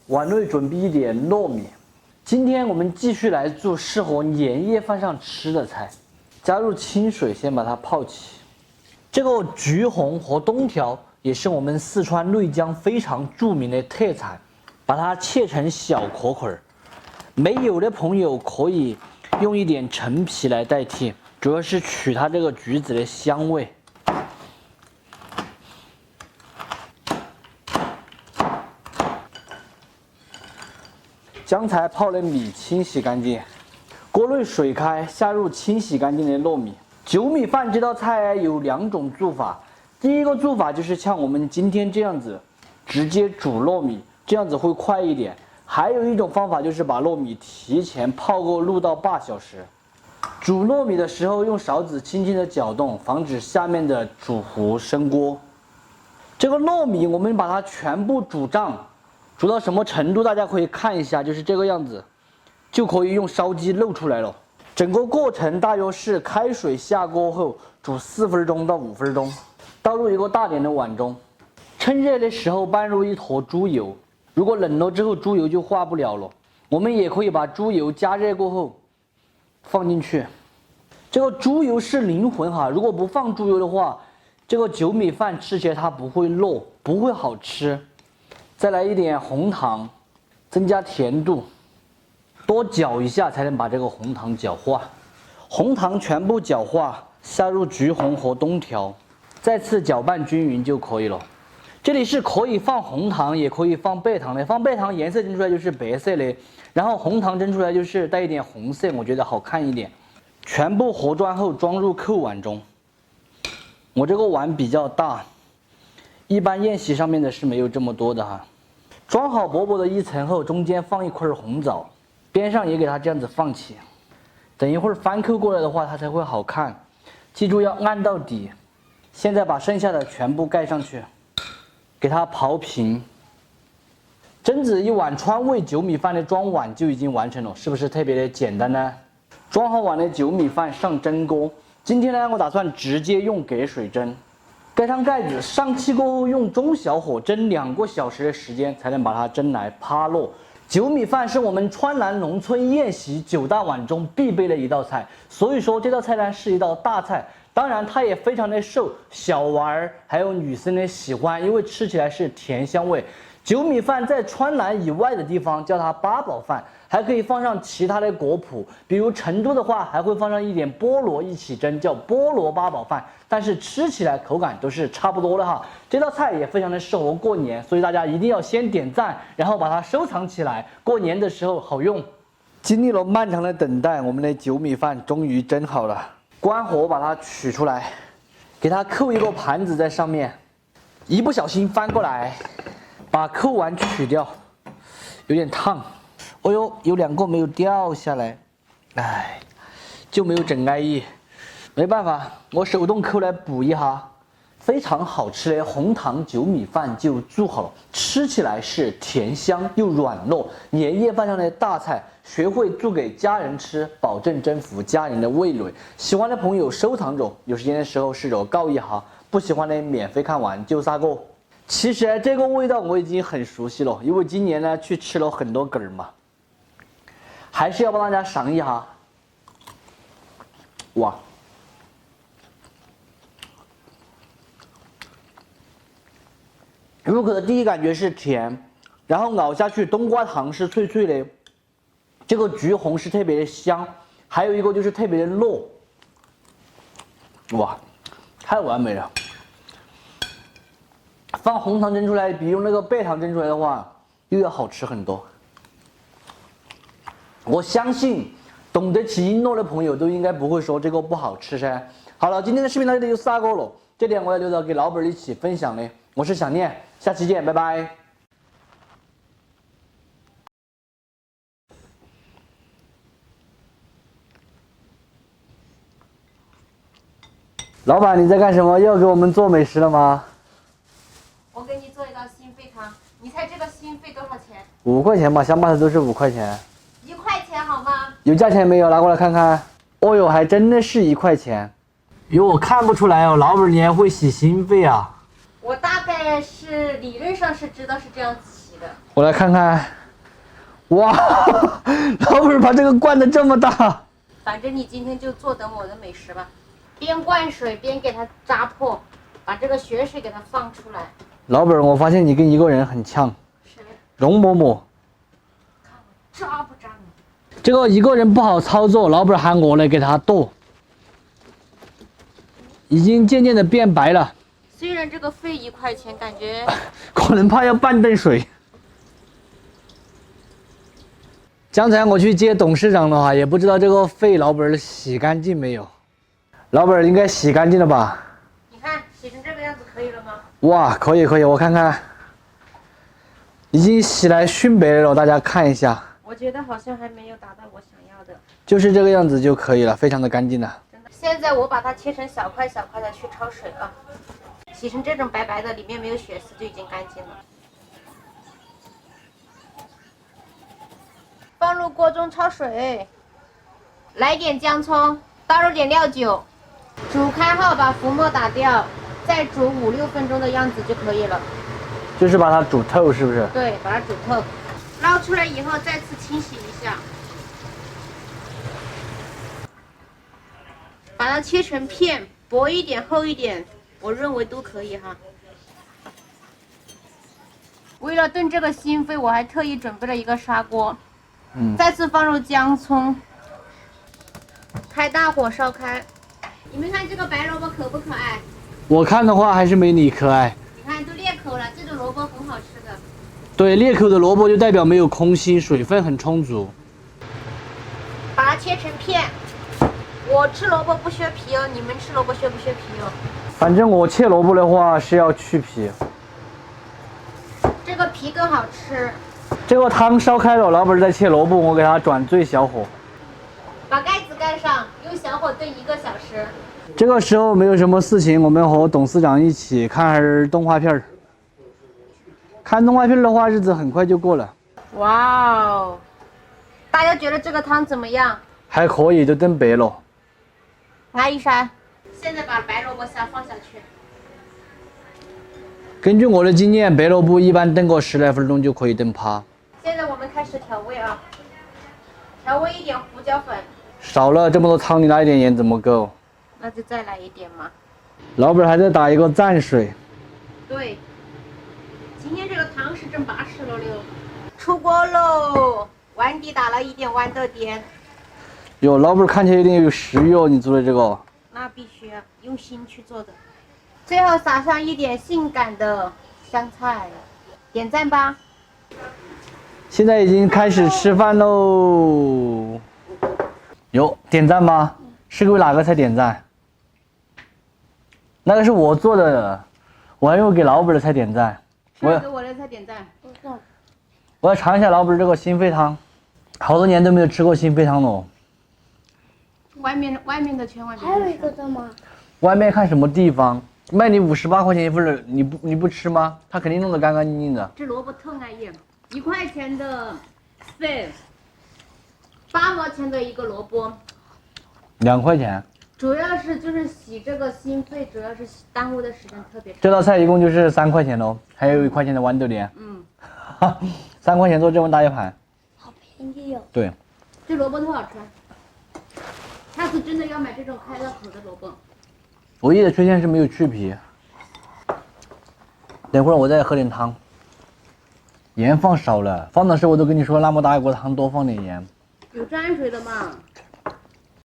碗内准备一点糯米。今天我们继续来做适合年夜饭上吃的菜。加入清水，先把它泡起。这个橘红和冬条也是我们四川内江非常著名的特产，把它切成小壳块。没有的朋友可以用一点陈皮来代替，主要是取它这个橘子的香味。将才泡的米清洗干净，锅内水开，下入清洗干净的糯米。酒米饭这道菜有2种做法，第一个做法就是像我们今天这样子，直接煮糯米，这样子会快一点。还有一种方法就是把糯米提前泡过6到8小时。煮糯米的时候用勺子轻轻的搅动，防止下面的煮糊升锅。这个糯米我们把它全部煮胀。煮到什么程度，大家可以看一下，就是这个样子，就可以用烧鸡漏出来了。整个过程大约是开水下锅后煮4分钟到5分钟，倒入一个大点的碗中，趁热的时候拌入一坨猪油。如果冷了之后猪油就化不了了，我们也可以把猪油加热过后放进去。这个猪油是灵魂哈，如果不放猪油的话，这个酒米饭吃起来它不会糯，不会好吃。再来一点红糖，增加甜度，多搅一下才能把这个红糖搅化。红糖全部搅化，下入橘红和冬条，再次搅拌均匀就可以了。这里是可以放红糖，也可以放白糖的。放白糖颜色蒸出来就是白色的，然后红糖蒸出来就是带一点红色，我觉得好看一点。全部和装后装入扣碗中。我这个碗比较大。一般宴席上面的是没有这么多的哈。装好薄薄的一层后，中间放一块红枣，边上也给它这样子放起。等一会儿翻扣过来的话，它才会好看。记住要按到底。现在把剩下的全部盖上去，给它刨平。蒸子一碗川味酒米饭的装碗就已经完成了，是不是特别的简单呢？装好碗的酒米饭上蒸锅。今天呢，我打算直接用隔水蒸。盖上盖子，上气过后用中小火蒸2个小时的时间，才能把它蒸来趴落。酒米饭是我们川南农村宴席9大碗中必备的一道菜，所以说这道菜呢是一道大菜。当然，它也非常的受小娃儿还有女生的喜欢，因为吃起来是甜香味。酒米饭在川南以外的地方叫它八宝饭，还可以放上其他的果脯，比如成都的话还会放上一点菠萝一起蒸，叫菠萝八宝饭。但是吃起来口感都是差不多的哈。这道菜也非常的适合过年，所以大家一定要先点赞，然后把它收藏起来，过年的时候好用。经历了漫长的等待，我们的酒米饭终于蒸好了。关火把它取出来，给它扣一个盘子在上面，一不小心翻过来。把扣碗取掉，有点烫。哦呦，有2个没有掉下来，哎，就没有整安逸。没办法，我手动扣来补一下。非常好吃的红糖酒米饭就做好了，吃起来是甜香又软糯，年夜饭上的大菜，学会做给家人吃，保证征服家人的味蕾。喜欢的朋友收藏着，有时间的时候试着告一下，不喜欢的免费看完就撒个。其实这个味道我已经很熟悉了，因为今年呢去吃了很多根嘛，还是要帮大家尝一下。哇，入口的第一感觉是甜，然后咬下去冬瓜糖是脆脆的，这个橘红是特别的香，还有一个就是特别的糯，哇，太完美了。放红糖蒸出来比用那个白糖蒸出来的话又要好吃很多。我相信懂得起音糯的朋友都应该不会说这个不好吃噻。好了，今天的视频到这里就撒够了，这点我要留着给老板一起分享的。我是想念，下期见，拜拜。老板，你在干什么？又要给我们做美食了吗？我给你做一道心肺汤，你猜这个心肺多少钱？5块钱吧，乡巴头都是5块钱。1块钱好吗？有价钱没有？拿过来看看。哦哟，还真的是1块钱。哟，我看不出来哦，老板你还会洗心肺啊？我大概是理论上是知道是这样洗的。我来看看。哇，老板把这个灌的这么大。反正你今天就坐等我的美食吧，边灌水边给它扎破，把这个血水给它放出来。老板，我发现你跟一个人很像。谁？容嬷嬷。看我扎不扎你？这个一个人不好操作，老板喊我来给他剁。已经渐渐的变白了。虽然这个费1块钱，感觉可能怕要半吨水。刚才我去接董事长的话，也不知道这个肺老板洗干净没有。老板应该洗干净了吧？你看洗成这个样子可以了吗？哇，可以可以，我看看，已经洗来熏白了，大家看一下。我觉得好像还没有达到我想要的。就是这个样子就可以了，非常的干净了。真的。现在我把它切成小块小块的去焯水啊，洗成这种白白的，里面没有血丝就已经干净了。放入锅中焯水，来点姜葱，倒入点料酒，煮开后把浮沫打掉，再煮5、6分钟的样子就可以了。就是把它煮透，是不是？对，把它煮透。捞出来以后再次清洗一下，把它切成片，薄一点厚一点，我认为都可以哈。为了炖这个心肺，我还特意准备了一个砂锅。再次放入姜葱，开大火烧开。你们看这个白萝卜可不可爱？我看的话还是没你可爱。你看都裂口了，这种萝卜很好吃的。对，裂口的萝卜就代表没有空心，水分很充足。把它切成片。我吃萝卜不削皮哦，你们吃萝卜削不削皮哦？反正我切萝卜的话是要去皮。这个皮更好吃。这个汤烧开了，老板在切萝卜，我给它转最小火，把盖子盖上，用小火炖1个小时。这个时候没有什么事情，我们和董事长一起看会儿动画片儿。看动画片的话，日子很快就过了。哇哦！大家觉得这个汤怎么样？还可以，就炖白了。拿一勺。现在把白萝卜丝放下去。根据我的经验，白萝卜一般炖个10来分钟就可以炖趴。现在我们开始调味啊，调味一点胡椒粉。少了这么多汤，你拿一点盐怎么够？那就再来一点嘛。老板还在打一个蘸水。对，今天这个汤是真巴适了溜。出锅喽，碗底打了一点豌豆颠。哟，老板看起来有点有食欲哦，你做的这个。那必须啊，用心去做的。最后撒上一点性感的香菜，点赞吧！现在已经开始吃饭喽。有点赞吗？是给哪个菜点赞？那个是我做的，我还用给老板的菜点赞。是给我的菜点赞。我要尝一下老板这个心肺汤，好多年都没有吃过心肺汤了。外面的千万别吃。还有一个的吗？外面看什么地方？卖你58块钱一份的，你不吃吗？他肯定弄得干干净净的。这萝卜特爱咽，1块钱的费，8毛钱的一个萝卜。2块钱。主要是就是洗这个心肺，主要是耽误的时间特别长。这道菜一共就是3块钱喽，还有1块钱的豌豆莲。3块钱做这么大一盘。好便宜哦。对。这萝卜特好吃，下次真的要买这种开了口的萝卜。唯一的缺陷是没有去皮。等会儿我再喝点汤。盐放少了，放的时候我都跟你说那么大一锅汤多放点盐。有蘸水的嘛？